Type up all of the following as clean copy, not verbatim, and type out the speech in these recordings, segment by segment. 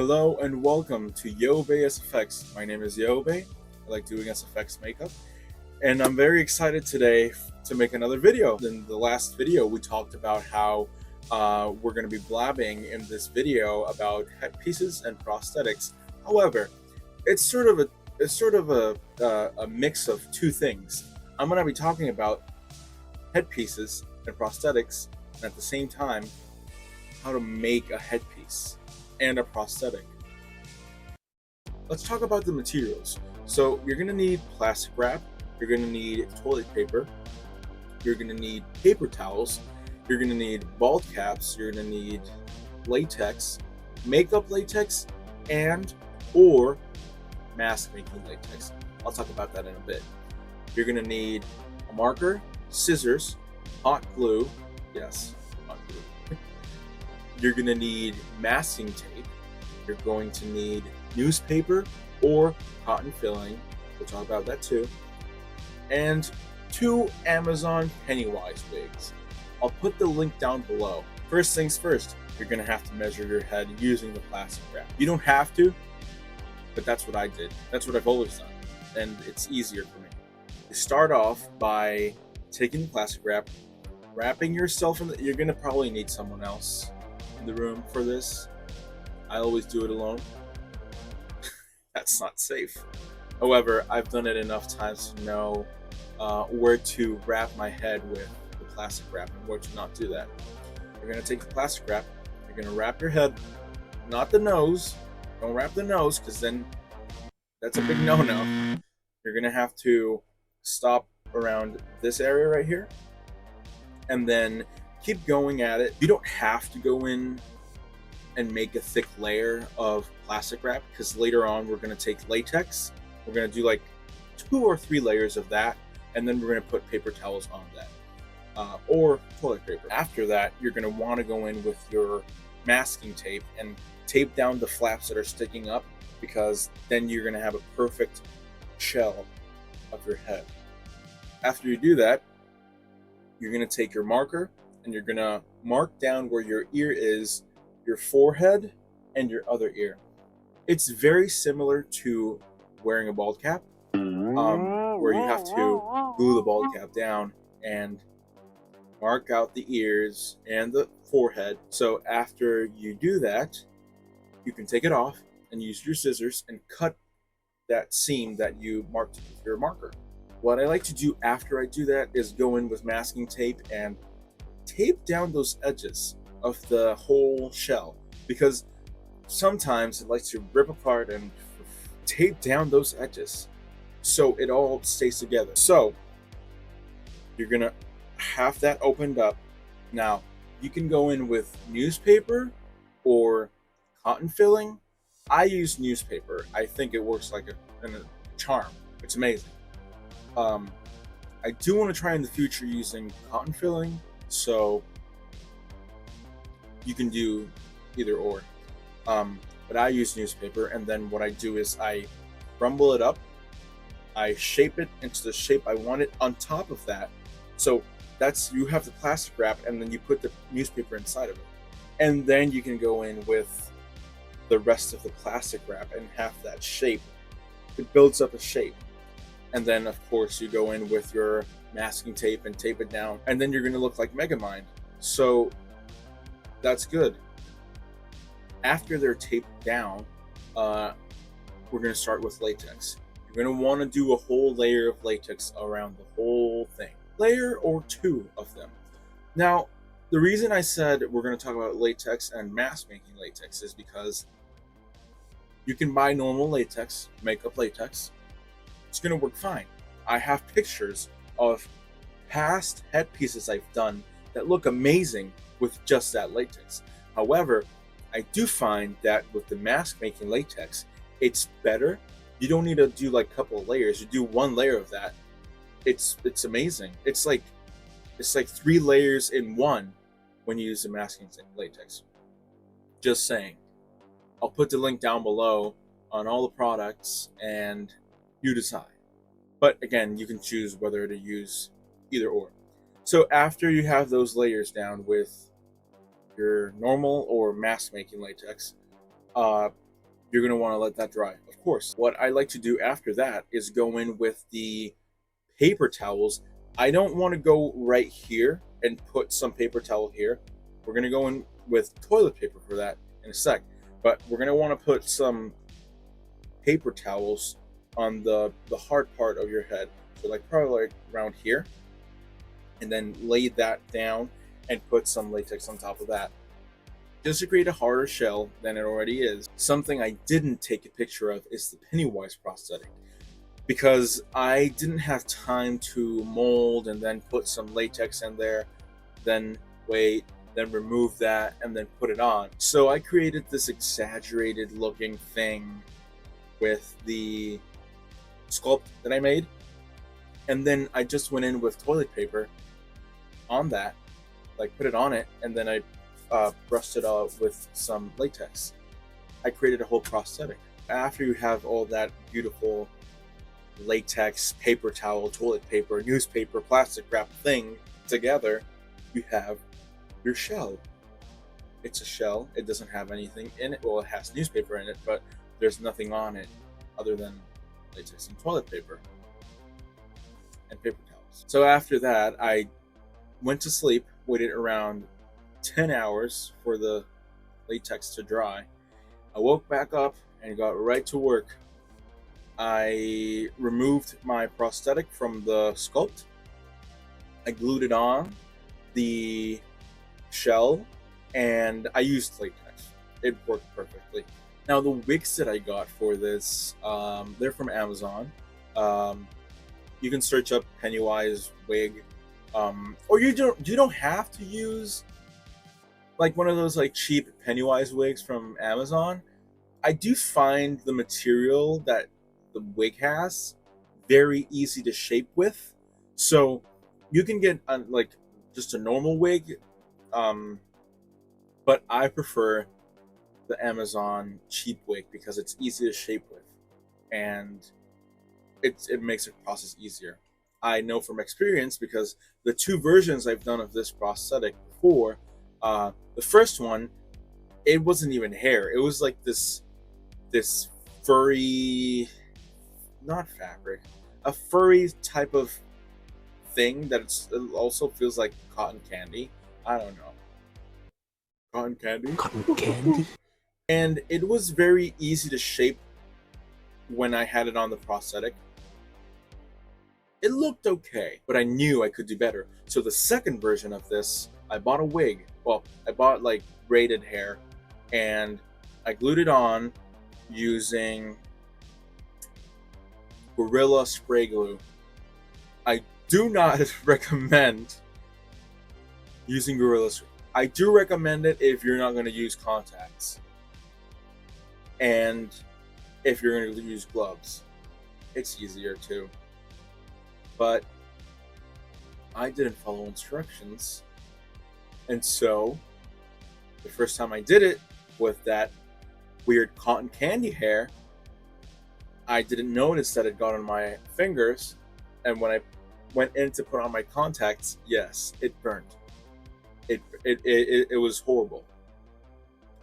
Hello and welcome to Yobe SFX. My name is Yobe. I like doing SFX makeup, and I'm very excited today to make another video. In the last video, we talked about how we're going to be blabbing in this video about headpieces and prosthetics. However, it's sort of a mix of two things. I'm going to be talking about headpieces and prosthetics, and at the same time, how to make a headpiece and a prosthetic. Let's talk about the materials. So you're going to need plastic wrap, you're going to need toilet paper, you're going to need paper towels, you're going to need bald caps, you're going to need latex, makeup latex, and or mask making latex. I'll talk about that in a bit. You're going to need a marker, scissors, hot glue, yes, hot glue. You're going to need masking tape. You're going to need newspaper or cotton filling. We'll talk about that too. And 2 Amazon Pennywise wigs. I'll put the link down below. First things first, you're going to have to measure your head using the plastic wrap. You don't have to, but that's what I did. That's what I've always done, and it's easier for me. You start off by taking the plastic wrap, wrapping yourself in you're going to probably need someone else in the room for this. I always do it alone. That's not safe. However, I've done it enough times to know where to wrap my head with the plastic wrap and where to not do that. You're going to take the plastic wrap, you're going to wrap your head, not the nose. Don't wrap the nose, because then that's a big no-no. You're going to have to stop around this area right here and then keep going at it. You don't have to go in and make a thick layer of plastic wrap, because later on we're going to take latex. We're going to do like 2 or 3 layers of that, and then we're going to put paper towels on that, or toilet paper. After that, you're going to want to go in with your masking tape and tape down the flaps that are sticking up, because then you're going to have a perfect shell of your head. After you do that, you're going to take your marker and you're going to mark down where your ear is, your forehead, and your other ear. It's very similar to wearing a bald cap, where you have to glue the bald cap down and mark out the ears and the forehead. So after you do that, you can take it off and use your scissors and cut that seam that you marked with your marker. What I like to do after I do that is go in with masking tape and tape down those edges of the whole shell, because sometimes it likes to rip apart, and tape down those edges so it all stays together. So you're gonna have that opened up. Now you can go in with newspaper or cotton filling. I use newspaper. I think it works like a charm. It's amazing. I do want to try in the future using cotton filling, so you can do either or. But I use newspaper, and then what I do is I crumble it up, I shape it into the shape I want it on top of that. So that's, you have the plastic wrap, and then you put the newspaper inside of it. And then you can go in with the rest of the plastic wrap and have that shape. It builds up a shape. And then, of course, you go in with your masking tape and tape it down. And then you're going to look like Megamind. So that's good. After they're taped down, we're going to start with latex. You're going to want to do a whole layer of latex around the whole thing. Layer or 2 of them. Now, the reason I said we're going to talk about latex and mask making latex is because you can buy normal latex, makeup latex. It's going to work fine. I have pictures of past headpieces I've done that look amazing with just that latex. However, I do find that with the mask making latex, it's better. You don't need to do like a couple of layers. You do 1 layer of that. It's amazing. It's like 3 layers in 1 when you use the masking latex. Just saying. I'll put the link down below on all the products, and you decide. But again, you can choose whether to use either or. So after you have those layers down with your normal or mask making latex, you're going to want to let that dry, of course. What I like to do after that is go in with the paper towels. I don't want to go right here and put some paper towel here. We're going to go in with toilet paper for that in a sec. But we're going to want to put some paper towels on the hard part of your head. So like probably like around here. And then lay that down and put some latex on top of that, just to create a harder shell than it already is. Something I didn't take a picture of is the Pennywise prosthetic, because I didn't have time to mold and then put some latex in there, then wait, then remove that, and then put it on. So I created this exaggerated looking thing with the sculpt that I made, and then I just went in with toilet paper on that, like put it on it, and then I brushed it off with some latex. I created a whole prosthetic. After you have all that beautiful latex, paper towel, toilet paper, newspaper, plastic wrap thing together, you have your shell. It's a shell. It doesn't have anything in it. Well, it has newspaper in it, but there's nothing on it other than latex and toilet paper and paper towels. So after that, I went to sleep, waited around 10 hours for the latex to dry. I woke back up and got right to work. I removed my prosthetic from the sculpt. I glued it on the shell, and I used latex. It worked perfectly. Now the wigs that I got for this, they're from Amazon. You can search up Pennywise Wig, or you don't have to use like one of those like cheap Pennywise wigs from Amazon. I do find the material that the wig has very easy to shape with, so you can get like just a normal wig, but I prefer the Amazon cheap wig because it's easy to shape with, and it makes the process easier. I know from experience because the two versions I've done of this prosthetic before, the first one, it wasn't even hair. It was like this furry, not fabric, a furry type of thing that it also feels like cotton candy. I don't know. Cotton candy? Cotton candy? And it was very easy to shape when I had it on the prosthetic. It looked okay, but I knew I could do better. So the second version of this, I bought a wig. Well, I bought like braided hair, and I glued it on using Gorilla spray glue. I do not recommend using Gorilla spray. I do recommend it if you're not going to use contacts, and if you're going to use gloves. It's easier too. But I didn't follow instructions, and so the first time I did it with that weird cotton candy hair, I didn't notice that it got on my fingers, and when I went in to put on my contacts, yes, it burned. It was horrible.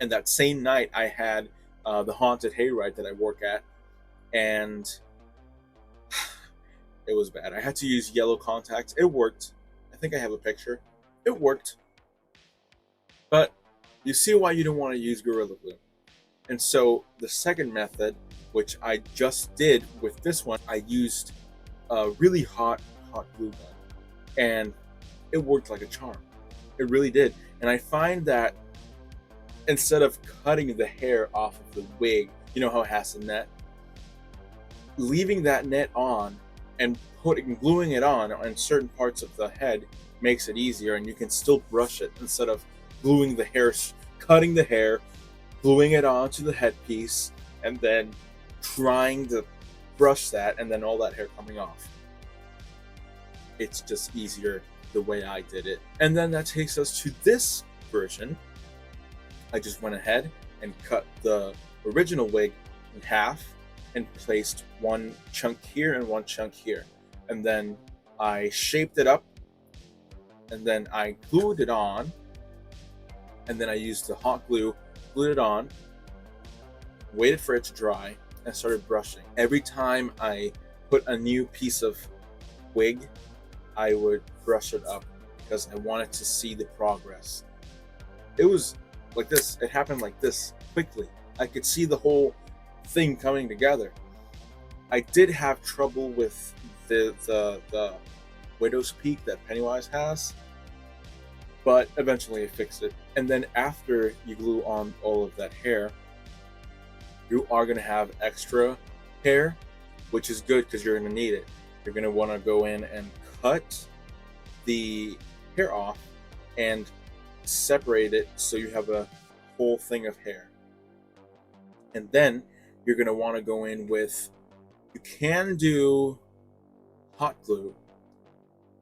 And that same night, I had the haunted hayride that I work at, and it was bad. I had to use yellow contacts. It worked. I think I have a picture. It worked. But you see why you don't want to use Gorilla Glue. And so the second method, which I just did with this one, I used a really hot glue gun. And it worked like a charm. It really did. And I find that instead of cutting the hair off of the wig, you know how it has a net? Leaving that net on and gluing it on certain parts of the head makes it easier, and you can still brush it instead of gluing the hair, cutting the hair, gluing it onto the headpiece, and then trying to brush that, and then all that hair coming off. It's just easier the way I did it. And then that takes us to this version. I just went ahead and cut the original wig in half and placed one chunk here and one chunk here. And then I shaped it up, and then I glued it on, and then I used the hot glue, glued it on, waited for it to dry, and started brushing. Every time I put a new piece of wig, I would brush it up because I wanted to see the progress. It was like this. It happened like this quickly. I could see the whole thing coming together. I did have trouble with the widow's peak that Pennywise has, but eventually I fixed it. And then after you glue on all of that hair, you are going to have extra hair, which is good because you're going to need it. You're going to want to go in and cut the hair off and separate it so you have a whole thing of hair. And then you're going to want to go in with, you can do hot glue.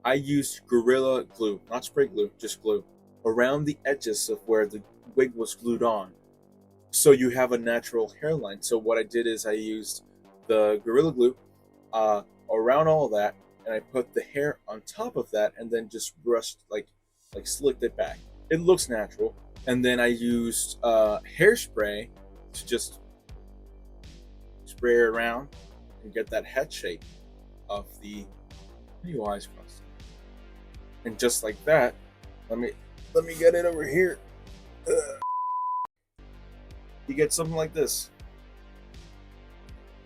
I used Gorilla Glue, not spray glue, just glue, around the edges of where the wig was glued on, so you have a natural hairline. So what I did is I used the Gorilla Glue around all that, and I put the hair on top of that, and then just brushed, like slicked it back. It looks natural. And then I used hairspray to just spray it around and get that head shape of the Pennywise prosthetic. And just like that, let me get it over here. You get something like this.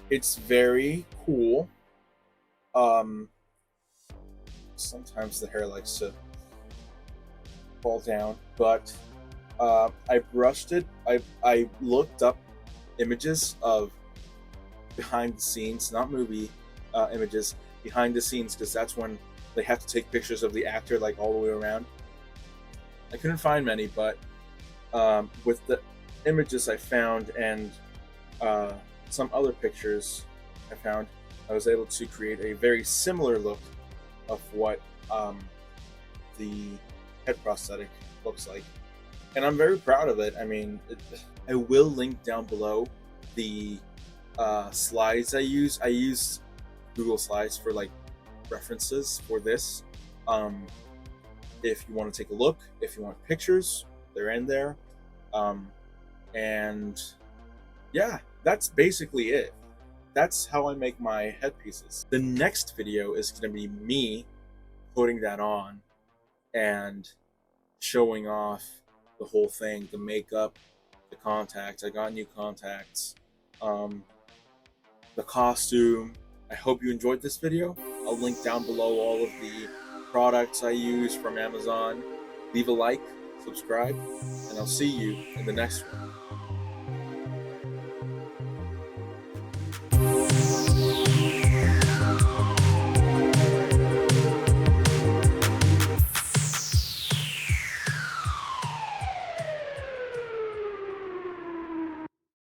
It's very cool. Sometimes the hair likes to fall down, but I brushed it. I looked up images of behind the scenes, not movie images, behind the scenes, because that's when they have to take pictures of the actor like all the way around. I couldn't find many, but with the images I found and some other pictures I found, I was able to create a very similar look of what the head prosthetic looks like. And I'm very proud of it. I mean, I will link down below the slides I use. I use Google Slides for like references for this. If you want to take a look, if you want pictures, they're in there. And yeah, that's basically it. That's how I make my headpieces. The next video is going to be me putting that on and showing off the whole thing, the makeup, the contacts. I got new contacts, the costume. I hope you enjoyed this video. I'll link down below all of the products I use from Amazon. Leave a like, subscribe, and I'll see you in the next one.